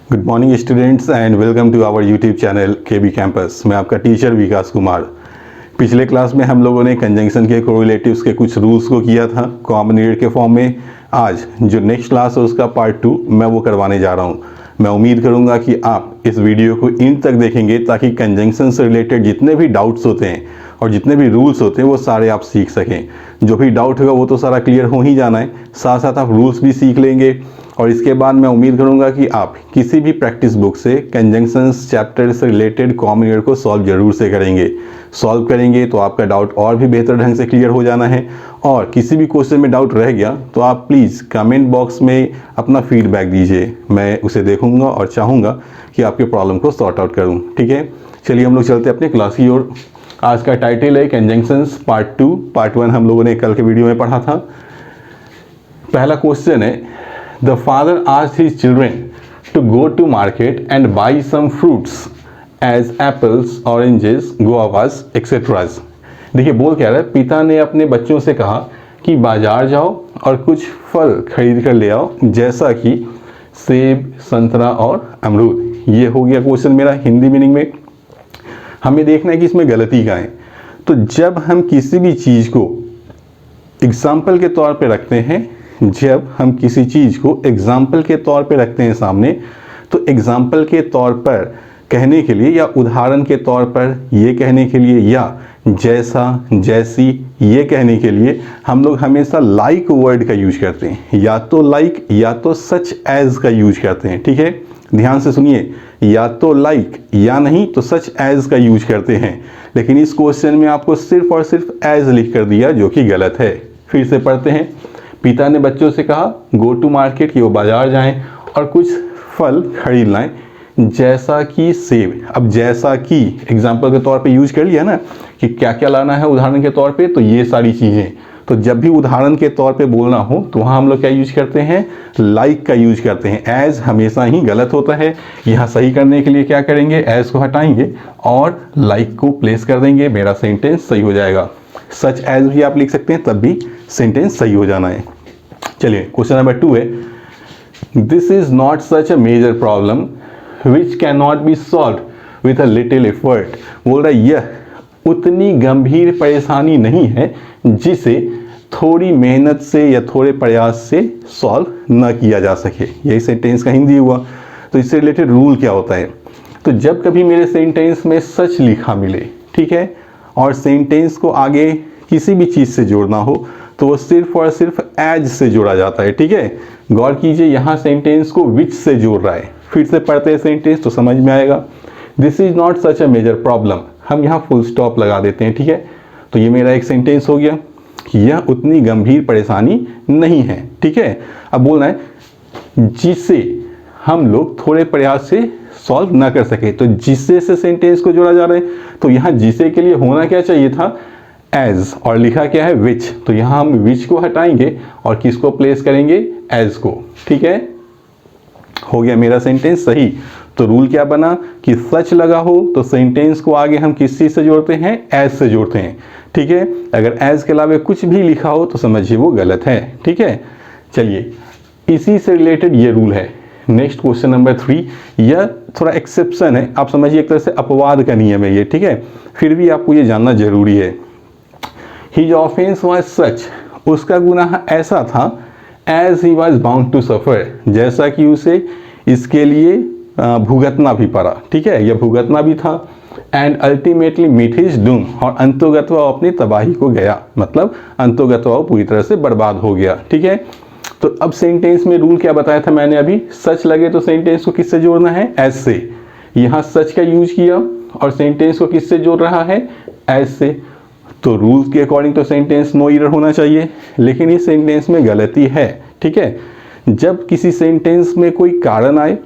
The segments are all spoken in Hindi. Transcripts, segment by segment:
Good morning students and welcome to our YouTube channel KB campus. मैं आपका टीचर विकास कुमार। पिछले क्लास में हम लोगों ने कंजंक्शन के कोरिलेटिव्स के कुछ रूल्स को किया था कॉम्बिनेटेड के फॉर्म में। आज जो नेक्स्ट क्लास है उसका पार्ट 2 मैं वो करवाने जा रहा हूँ। मैं उम्मीद करूँगा कि आप इस वीडियो को इन तक देखेंगे ताकि कंजंक्शन से रिलेटेड जितने भी डाउट्स होते हैं और जितने भी रूल्स होते हैं वो सारे आप सीख सकें। जो भी डाउट होगा वो तो सारा क्लियर हो ही जाना है, साथ साथ आप रूल्स भी सीख लेंगे। और इसके बाद मैं उम्मीद करूंगा कि आप किसी भी प्रैक्टिस बुक से कंजंक्शंस चैप्टर से रिलेटेड कॉम्बिनेटेड को सॉल्व जरूर से करेंगे। सॉल्व करेंगे तो आपका डाउट और भी बेहतर ढंग से क्लियर हो जाना है। और किसी भी क्वेश्चन में डाउट रह गया तो आप प्लीज़ कमेंट बॉक्स में अपना फीडबैक दीजिए, मैं उसे देखूंगा और चाहूँगा कि आपके प्रॉब्लम को सॉर्ट आउट करूँ। ठीक है, चलिए हम लोग चलते हैं अपने क्लास की ओर। आज का टाइटल है कंजंक्शंस पार्ट 2। पार्ट 1 हम लोगों ने कल के वीडियो में पढ़ा था। पहला क्वेश्चन है, The father asked his children to go to market and buy some fruits as apples, oranges, guavas, etc. देखिए बोल क्या रहा है, पिता ने अपने बच्चों से कहा कि बाजार जाओ और कुछ फल खरीद कर ले आओ जैसा कि सेब, संतरा और अमरूद। ये हो गया क्वेश्चन मेरा हिंदी मीनिंग में। हमें देखना है कि इसमें गलती क्या है। तो जब हम किसी भी चीज़ को एग्जाम्पल के तौर पे रखते हैं, जब हम किसी चीज़ को एग्जाम्पल के तौर पे रखते हैं सामने, तो एग्जाम्पल के तौर पर कहने के लिए या उदाहरण के तौर पर ये कहने के लिए या जैसा, जैसी ये कहने के लिए हम लोग हमेशा लाइक वर्ड का यूज करते हैं। या तो लाइक या तो सच एज का यूज करते हैं। ठीक है, ध्यान से सुनिए, या तो लाइक या नहीं तो सच एज का यूज करते हैं। लेकिन इस क्वेश्चन में आपको सिर्फ और सिर्फ एज लिख कर दिया, जो कि गलत है। फिर से पढ़ते हैं। पिता ने बच्चों से कहा गो टू मार्केट, कि वो बाजार जाएं और कुछ फल खरीद लाएं जैसा कि सेब। अब जैसा कि एग्जाम्पल के तौर पे यूज कर लिया ना कि क्या क्या लाना है उदाहरण के तौर पे, तो ये सारी चीज़ें। तो जब भी उदाहरण के तौर पे बोलना हो तो वहाँ हम लोग क्या यूज करते हैं, लाइक का यूज करते हैं। एज हमेशा ही गलत होता है। यहाँ सही करने के लिए क्या करेंगे, एज को हटाएंगे और लाइक को प्लेस कर देंगे, मेरा सेंटेंस सही हो जाएगा। सच एज भी आप लिख सकते हैं, तब भी सेंटेंस सही हो जाना है। चलिए क्वेश्चन नंबर 2 है, this is not such a major problem which can not be solve with a little effort. बोल रहा है यह उतनी गंभीर परेशानी नहीं है जिसे थोड़ी मेहनत से या थोड़े प्रयास से सॉल्व न किया जा सके। यही सेंटेंस का हिंदी हुआ। तो इससे रिलेटेड रूल क्या होता है, तो जब कभी मेरे सेंटेंस में सच लिखा मिले, ठीक है, और सेंटेंस को आगे किसी भी चीज़ से जोड़ना हो तो वो सिर्फ और सिर्फ एज से जोड़ा जाता है। ठीक है, गौर कीजिए, यहाँ सेंटेंस को विच से जोड़ रहा है। फिर से पढ़ते हैं सेंटेंस तो समझ में आएगा। This is not such a major problem, हम यहाँ फुल स्टॉप लगा देते हैं। ठीक है, तो ये मेरा एक सेंटेंस हो गया कि यह उतनी गंभीर परेशानी नहीं है। ठीक है, अब बोलना है जिसे हम लोग थोड़े प्रयास से सॉल्व ना कर सके, तो जिससे से सेंटेंस को जोड़ा जा रहा है। तो यहाँ जिसे के लिए होना क्या चाहिए था, एज, और लिखा क्या है, विच। तो यहाँ हम विच को हटाएंगे और किसको प्लेस करेंगे, एज को। ठीक है, हो गया मेरा सेंटेंस सही। तो रूल क्या बना कि सच लगा हो तो सेंटेंस को आगे हम किस चीज से जोड़ते हैं, एज से जोड़ते हैं। ठीक है, अगर एज के अलावा कुछ भी लिखा हो तो समझिए वो गलत है। ठीक है, चलिए इसी से रिलेटेड ये रूल है। नेक्स्ट क्वेश्चन नंबर 3, यह थोड़ा एक्सेप्शन है, आप समझिए एक तरह से अपवाद का नियम है ये। ठीक है, फिर भी आपको ये जानना जरूरी है। His offense was such, उसका गुनाह ऐसा था, as he was bound to suffer, जैसा कि उसे इसके लिए भुगतना भी पड़ा। ठीक है, यह भुगतना भी था। and ultimately meet his doom, और अंतोगत वह अपनी तबाही को गया, मतलब अंतोगत वह पूरी तरह से बर्बाद हो गया। ठीक है, तो अब सेंटेंस में रूल क्या बताया था मैंने अभी, सच लगे तो सेंटेंस को किससे जोड़ना है, एज से। यहाँ सच का यूज किया और सेंटेंस को किससे जोड़ रहा है, एज से। तो रूल्स के अकॉर्डिंग तो सेंटेंस नो एरर होना चाहिए, लेकिन इस सेंटेंस में गलती है। ठीक है, जब किसी सेंटेंस में कोई कारण आए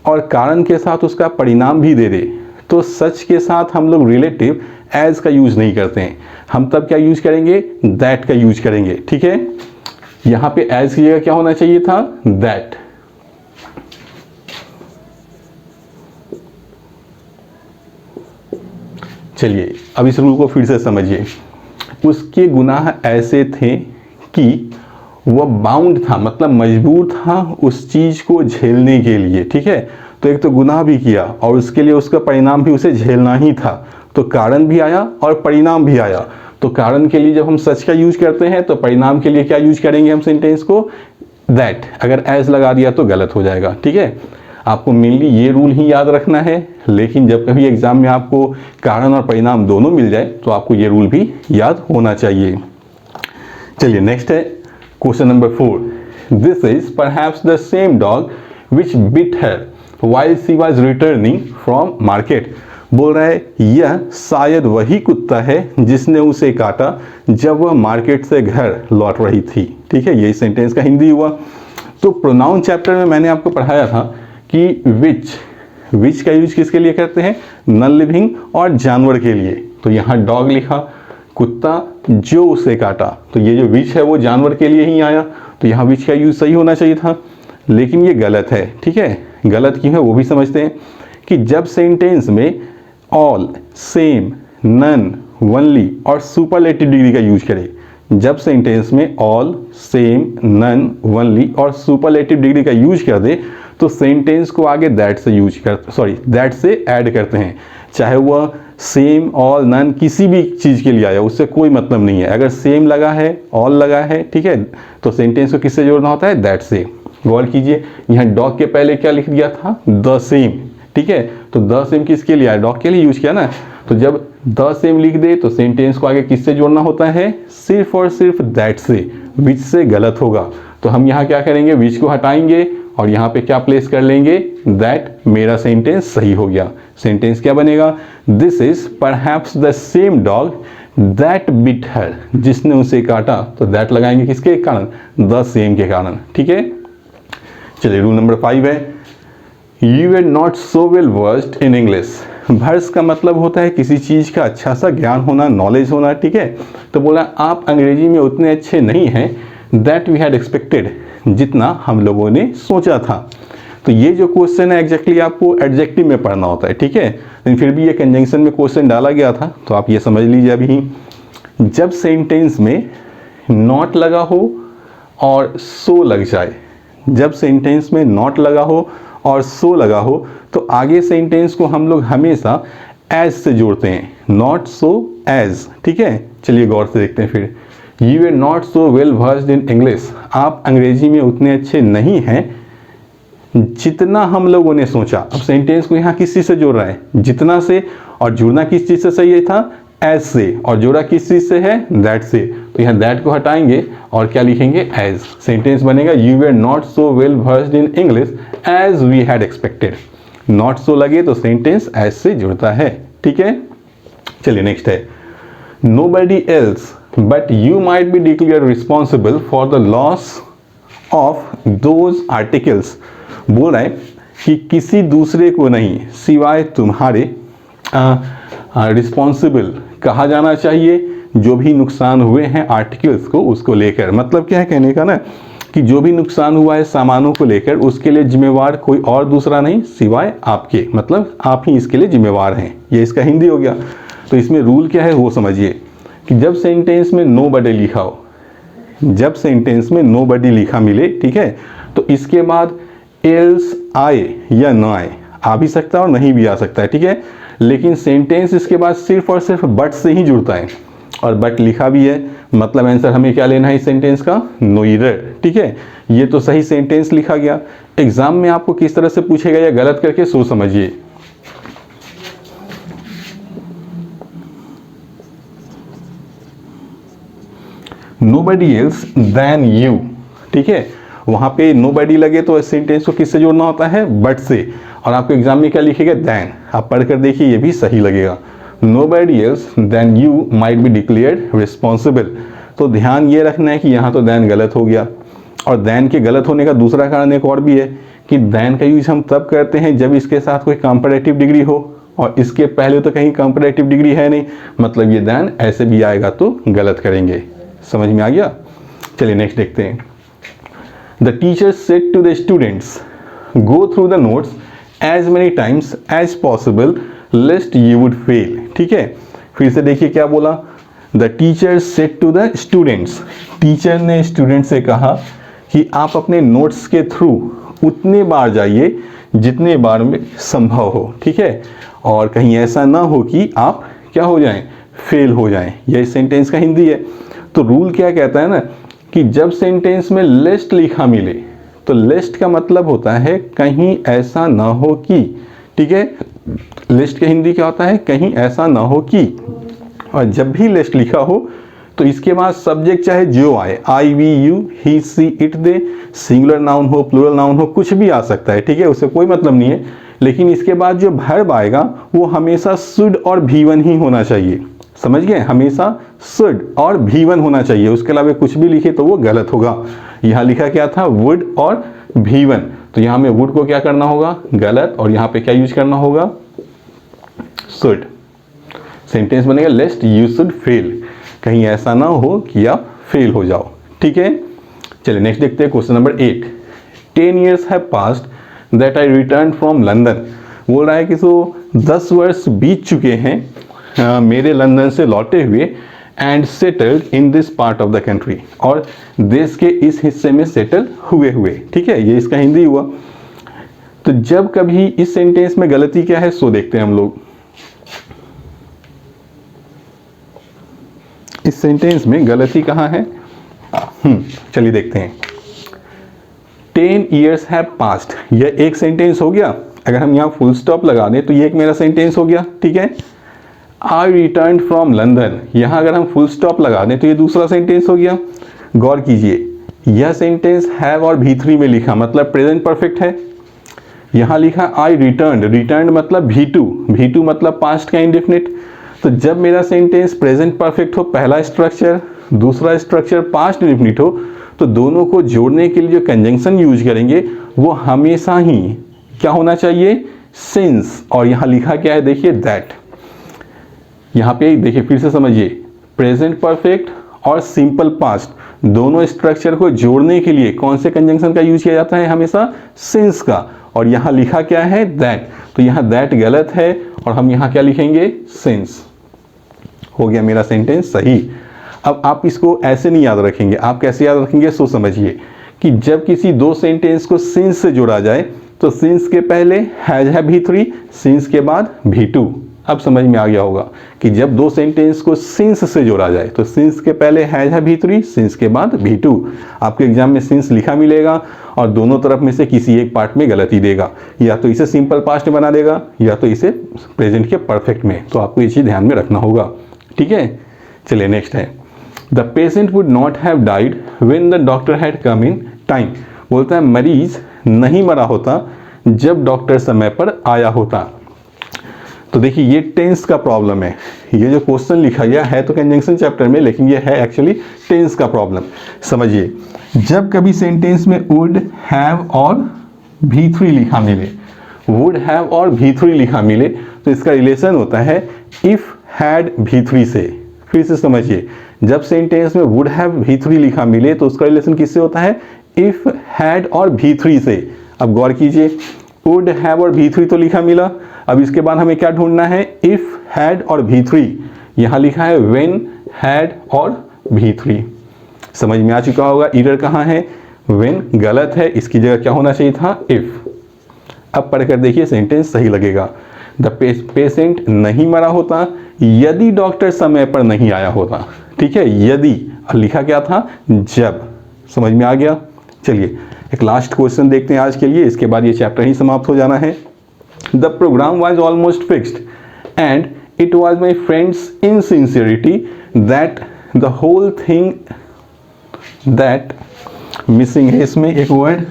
और कारण के साथ उसका परिणाम भी दे दे, तो सच के साथ हम लोग रिलेटिव एज का यूज नहीं करते हैं। हम तब क्या यूज करेंगे, दैट का यूज करेंगे। ठीक है, यहाँ पे एज की जगह क्या होना चाहिए था, दैट। चलिए अब इस रूल को फिर से समझिए। उसके गुनाह ऐसे थे कि वह बाउंड था, मतलब मजबूर था उस चीज को झेलने के लिए। ठीक है, तो एक तो गुनाह भी किया और उसके लिए उसका परिणाम भी उसे झेलना ही था। तो कारण भी आया और परिणाम भी आया। तो कारण के लिए जब हम सच का यूज करते हैं तो परिणाम के लिए क्या यूज करेंगे हम सेंटेंस को, दैट। अगर एज लगा दिया तो गलत हो जाएगा, ठीक है। आपको मेनली ये रूल ही याद रखना है, लेकिन जब कभी एग्जाम में आपको कारण और परिणाम दोनों मिल जाए तो आपको ये रूल भी याद होना चाहिए। चलिए नेक्स्ट है question number 4। This is perhaps the same dog which bit her while she was returning from market। बोल रहा है यह शायद वही कुत्ता है जिसने उसे काटा जब वह मार्केट से घर लौट रही थी, ठीक है। यही सेंटेंस का हिंदी हुआ। तो प्रोनाउन चैप्टर में मैंने आपको पढ़ाया था कि विच का यूज किसके लिए करते हैं, नॉन लिविंग और जानवर के लिए। तो यहाँ डॉग लिखा, कुत्ता जो उसे काटा, तो ये जो विच है वो जानवर के लिए ही आया, तो यहाँ विच का यूज सही होना चाहिए था, लेकिन ये गलत है, ठीक है। गलत क्यों है वो भी समझते हैं कि जब सेंटेंस में ऑल, सेम, नन, वनली और सुपरलेटिव डिग्री का यूज करें, जब सेंटेंस में ऑल, सेम, नन, वनली और सुपरलेटिव डिग्री का यूज कर दे तो सेंटेंस को आगे दैट से ऐड करते हैं। चाहे वह सेम, ऑल, नन किसी भी चीज़ के लिए आया, उससे कोई मतलब नहीं है। अगर सेम लगा है, ऑल लगा है, ठीक है, तो सेंटेंस को किससे जोड़ना होता है, दैट से। गौर कीजिए यहाँ डॉग के पहले क्या लिख दिया था, द सेम, ठीक है। तो द सेम किसके लिए आया, डॉग के लिए यूज किया ना। तो जब द सेम लिख दे तो सेंटेंस को आगे किससे जोड़ना होता है, सिर्फ और सिर्फ दैट से। विच से गलत होगा, तो हम यहाँ क्या करेंगे, विच को हटाएंगे और यहाँ पे क्या प्लेस कर लेंगे, दैट। मेरा सेंटेंस सही हो गया। सेंटेंस क्या बनेगा, this is perhaps the same dog that bit her, जिसने उसे काटा, तो दैट लगाएंगे किसके कारण, द सेम के कारण, ठीक है। चलिए रूल नंबर 5 है, you are not so well versed in English. Verse का मतलब होता है किसी चीज़ का अच्छा सा ज्ञान होना, नॉलेज होना, ठीक है। तो बोला आप अंग्रेजी में उतने अच्छे नहीं हैं, दैट वी हैड एक्सपेक्टेड, जितना हम लोगों ने सोचा था। तो ये जो क्वेश्चन है एग्जैक्टली आपको एडजेक्टिव में पढ़ना होता है, ठीक है। लेकिन फिर भी ये कंजंक्शन में क्वेश्चन डाला गया था, तो आप ये समझ लीजिए अभी। जब सेंटेंस में नॉट लगा हो और सो लग जाए, जब सेंटेंस में नॉट लगा हो और सो लगा हो तो आगे सेंटेंस को हम लोग हमेशा एज से जोड़ते हैं, नॉट सो एज, ठीक है। चलिए गौर से देखते हैं फिर, you are not so well versed in English. आप अंग्रेजी में उतने अच्छे नहीं हैं जितना हम लोगों ने सोचा। अब सेंटेंस को यहाँ किस चीज़ से जोड़ रहा है, जितना से, और जुड़ना किस चीज़ से सही था, एज से, और जोड़ा किस चीज़ से है, दैट से। तो यहाँ दैट को हटाएंगे और क्या लिखेंगे, एज। सेंटेंस बनेगा you are not so well versed in English as we had expected. Not so लगे तो सेंटेंस एज से जुड़ता है, ठीक है। चलिए नेक्स्ट है, nobody else but you might be declared responsible for the loss of those articles. बोल रहा है कि किसी दूसरे को नहीं सिवाय तुम्हारे रिस्पॉन्सिबल कहा जाना चाहिए जो भी नुकसान हुए हैं आर्टिकल्स को, उसको लेकर। मतलब क्या है कहने का ना, कि जो भी नुकसान हुआ है सामानों को लेकर उसके लिए जिम्मेवार कोई और दूसरा नहीं सिवाय आपके, मतलब आप ही इसके लिए जिम्मेवार हैं। ये इसका हिंदी हो गया। तो इसमें रूल क्या है वो समझिए कि जब सेंटेंस में नोबडी लिखा हो, जब सेंटेंस में नोबडी लिखा मिले, ठीक है, तो इसके बाद एल्स आए या न आए, आ भी सकता है और नहीं भी आ सकता है, ठीक है। लेकिन सेंटेंस इसके बाद सिर्फ और सिर्फ बट से ही जुड़ता है, और बट लिखा भी है, मतलब आंसर हमें क्या लेना है इस सेंटेंस का, नोइदर, ठीक है। ये तो सही सेंटेंस लिखा गया। एग्जाम में आपको किस तरह से पूछेगा या गलत करके सोच समझिए। नोबडी एल्स देन यू, ठीक है। वहां पे नोबडी लगे तो सेंटेंस को किससे जोड़ना होता है, बट से। और आपको एग्जाम में क्या लिखेगा, देन। आप पढ़कर देखिए ये भी सही लगेगा। Nobody else than you might be declared responsible. तो ध्यान ये रखना है कि यहाँ तो देन गलत हो गया, और देन के गलत होने का दूसरा कारण एक और भी है कि देन का यूज हम तब करते हैं जब इसके साथ कोई कंपैरेटिव डिग्री हो, और इसके पहले तो कहीं कंपैरेटिव डिग्री है नहीं, मतलब ये देन ऐसे भी आएगा तो गलत करेंगे। समझ में आ गया। चलिए नेक्स्ट देखते हैं। The teacher said to the students go through the notes as many times as possible lest you would fail, ठीक है। फिर से देखिए क्या बोला, the teacher said to the students. Teacher ने स्टूडेंट से कहा कि आप अपने नोट्स के थ्रू उतने बार जाइए जितने बार में संभव हो, ठीक है। और कहीं ऐसा ना हो कि आप क्या हो जाएं, फेल हो जाएं। यह सेंटेंस का हिंदी है। तो रूल क्या कहता है ना कि जब सेंटेंस में लेस्ट लिखा मिले, तो लेस्ट का मतलब होता है कहीं ऐसा ना हो कि, ठीक है। लिस्ट का हिंदी क्या होता है, कहीं ऐसा ना हो कि। और जब भी लिस्ट लिखा हो तो इसके बाद सब्जेक्ट चाहे जो आए, I, we, you, he, she, it, they, singular noun हो, प्लूरल नाउन हो, कुछ भी आ सकता है, ठीक है, उससे कोई मतलब नहीं है। लेकिन इसके बाद जो वर्ब आएगा वो हमेशा शुड और भी1 ही होना चाहिए, समझ गए, हमेशा शुड और भी1 होना चाहिए। उसके अलावा कुछ भी लिखे तो वो गलत होगा। यहाँ लिखा क्या था, वुड और भी1, तो यहाँ में वुड को क्या करना होगा, गलत, और यहाँ पे क्या यूज करना होगा, शुड। सेंटेंस बनेगा लेस्ट यू शुड फेल, कहीं ऐसा ना हो कि आप फेल हो जाओ, ठीक है। चलिए नेक्स्ट देखते हैं question number 8। 10 years have passed that I returned from London। बोल रहा है कि 10 वर्ष बीत चुके हैं मेरे लंदन से लौटे हुए, and settled in this part of the country, और देश के इस हिस्से में सेटल हुए हुए, ठीक है, ये इसका हिंदी हुआ। तो जब कभी इस सेंटेंस में गलती क्या है सो देखते हैं हम लोग। इस सेंटेंस में गलती कहाँ है, चलिए देखते हैं। 10 years have passed, यह एक सेंटेंस हो गया। अगर हम यहाँ फुल स्टॉप लगा दें तो ये एक मेरा सेंटेंस हो गया, ठीक है। आई रिटर्न फ्रॉम लंदन, यहाँ अगर हम फुल स्टॉप लगा दें तो ये दूसरा सेंटेंस हो गया। गौर कीजिए, यह सेंटेंस हैव और भी3 में लिखा, मतलब प्रेजेंट परफेक्ट है। यहाँ लिखा आई रिटर्न, रिटर्न मतलब भी2 मतलब पास्ट का इंडेफिनिट। तो जब मेरा सेंटेंस प्रेजेंट परफेक्ट हो, पहला स्ट्रक्चर, दूसरा स्ट्रक्चर पास्ट इंडेफिनिट हो, तो दोनों को जोड़ने के लिए जो कंजंक्शन यूज करेंगे वो हमेशा ही क्या होना चाहिए, सिंस। और यहाँ लिखा क्या है, देखिए दैट। यहाँ पे देखिए फिर से समझिए, प्रेजेंट परफेक्ट और सिंपल पास्ट दोनों स्ट्रक्चर को जोड़ने के लिए कौन से कंजंक्शन का यूज किया जाता है, हमेशा सिंस का। और यहाँ लिखा क्या है, दैट। तो यहाँ दैट गलत है और हम यहाँ क्या लिखेंगे, सिंस। हो गया मेरा सेंटेंस सही। अब आप इसको ऐसे नहीं याद रखेंगे, आप कैसे याद रखेंगे सो समझिए कि जब किसी दो सेंटेंस को सिंस से जोड़ा जाए तो सिंस के पहले हैज है भी3, सिंस के बाद भी2। अब समझ में आ गया होगा कि जब दो सेंटेंस को सिंस से जोड़ा जाए तो सिंस के पहले हैज है भी3, सिंस के बाद भी2। आपके एग्जाम में सिंस लिखा मिलेगा और दोनों तरफ में से किसी एक पार्ट में गलती देगा, या तो इसे सिंपल पास्ट में बना देगा या तो इसे प्रेजेंट के परफेक्ट में। तो आपको ये चीज़ ध्यान में रखना होगा, ठीक है। चलिए नेक्स्ट है, the patient would not have died when the doctor had come in time. बोलता है मरीज नहीं मरा होता जब डॉक्टर समय पर आया होता। तो देखिए ये टेंस का प्रॉब्लम है। ये जो क्वेश्चन लिखा गया है तो कंजंक्शन चैप्टर में, लेकिन ये है एक्चुअली टेंस का प्रॉब्लम। समझिए, जब कभी सेंटेंस में वुड हैव और भी3 लिखा मिले, वुड हैव और भी3 लिखा मिले, तो इसका रिलेशन होता है इफ हैड भी3 से। फिर से समझिए, जब सेंटेंस में वुड हैव भी3 लिखा मिले तो उसका रिलेशन किससे होता है, इफ हैड और भी3 से। अब गौर कीजिए, वुड हैव और भी3 तो लिखा मिला, अब इसके बाद हमें क्या ढूंढना है, इफ हैड और भी3। यहां लिखा है व्हेन हैड और भी3। समझ में आ चुका होगा एरर कहां है, व्हेन गलत है, इसकी जगह क्या होना चाहिए था, इफ। अब पढ़कर देखिए सेंटेंस सही लगेगा। द पेशेंट नहीं मरा होता यदि डॉक्टर समय पर नहीं आया होता, ठीक है, यदि। लिखा क्या था, जब। समझ में आ गया। चलिए एक लास्ट क्वेश्चन देखते हैं आज के लिए, इसके बाद ये चैप्टर ही समाप्त हो जाना है। The program was almost fixed and it was my friend's insincerity that the whole thing that, missing है इसमें एक word,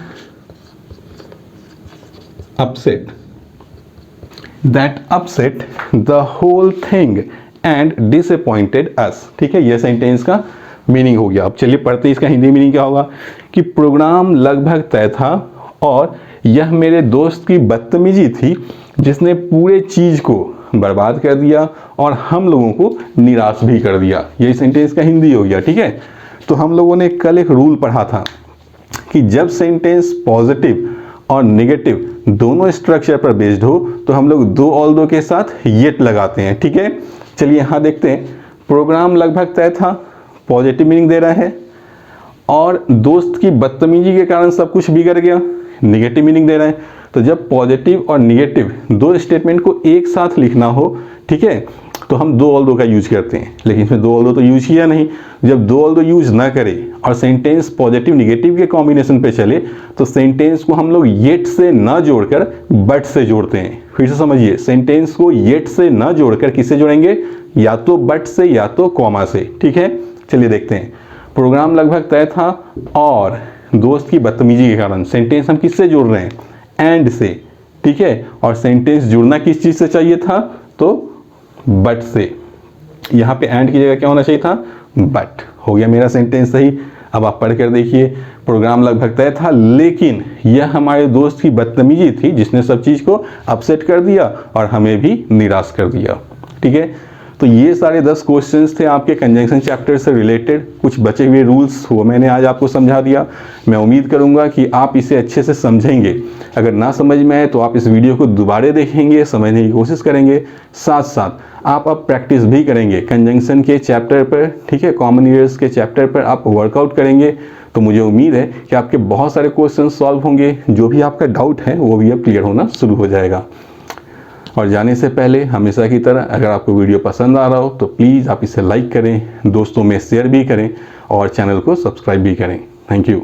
upset, that upset the whole thing and disappointed us. ठीक है, यह सेंटेंस का मीनिंग हो गया। अब चलिए पढ़ते हैं इसका हिंदी मीनिंग क्या होगा। कि प्रोग्राम लगभग तय था और यह मेरे दोस्त की बदतमीजी थी जिसने पूरे चीज को बर्बाद कर दिया और हम लोगों को निराश भी कर दिया। यही सेंटेंस का हिंदी हो गया। ठीक है, तो हम लोगों ने कल एक रूल पढ़ा था कि जब सेंटेंस पॉजिटिव और नेगेटिव दोनों स्ट्रक्चर पर बेस्ड हो तो हम लोग दो ऑल दो के साथ येट लगाते हैं। ठीक है, चलिए यहाँ देखते हैं। प्रोग्राम लगभग तय था, पॉजिटिव मीनिंग दे रहा है, और दोस्त की बदतमीजी के कारण सब कुछ बिगड़ गया, नेगेटिव मीनिंग दे रहा है। तो जब पॉजिटिव और निगेटिव दो स्टेटमेंट को एक साथ लिखना हो, ठीक है, तो हम दो ऑल दो का यूज करते हैं, लेकिन इसमें दो ऑल दो तो यूज किया नहीं। जब दो ऑल दो यूज ना करें और सेंटेंस पॉजिटिव निगेटिव के कॉम्बिनेशन पे चले तो सेंटेंस को हम लोग येट से ना जोड़कर बट से जोड़ते हैं। फिर से समझिए, सेंटेंस को येट से ना जोड़कर किससे जोड़ेंगे, या तो बट से या तो कॉमा से। ठीक है, चलिए देखते हैं। प्रोग्राम लगभग तय था और दोस्त की बदतमीजी के कारण सेंटेंस हम किससे जोड़ रहे हैं, एंड से। ठीक है, और सेंटेंस जुड़ना किस चीज से चाहिए था, तो बट से। यहाँ पे एंड की जगह क्या होना चाहिए था, बट। हो गया मेरा सेंटेंस सही। अब आप पढ़ कर देखिए, प्रोग्राम लगभग तय था लेकिन यह हमारे दोस्त की बदतमीजी थी जिसने सब चीज़ को अपसेट कर दिया और हमें भी निराश कर दिया। ठीक है, तो ये सारे 10 क्वेश्चंस थे आपके कंजंक्शन चैप्टर से रिलेटेड। कुछ बचे हुए रूल्स वो मैंने आज आपको समझा दिया। मैं उम्मीद करूंगा कि आप इसे अच्छे से समझेंगे। अगर ना समझ में आए तो आप इस वीडियो को दोबारा देखेंगे, समझने की कोशिश करेंगे। साथ साथ आप अब प्रैक्टिस भी करेंगे कंजंक्शन के चैप्टर पर। ठीक है, कॉमन ईयर्स के चैप्टर पर आप वर्कआउट करेंगे तो मुझे उम्मीद है कि आपके बहुत सारे क्वेश्चन सॉल्व होंगे। जो भी आपका डाउट है वो भी अब क्लियर होना शुरू हो जाएगा। और जाने से पहले हमेशा की तरह अगर आपको वीडियो पसंद आ रहा हो तो प्लीज़ आप इसे लाइक करें, दोस्तों में शेयर भी करें और चैनल को सब्सक्राइब भी करें। Thank you.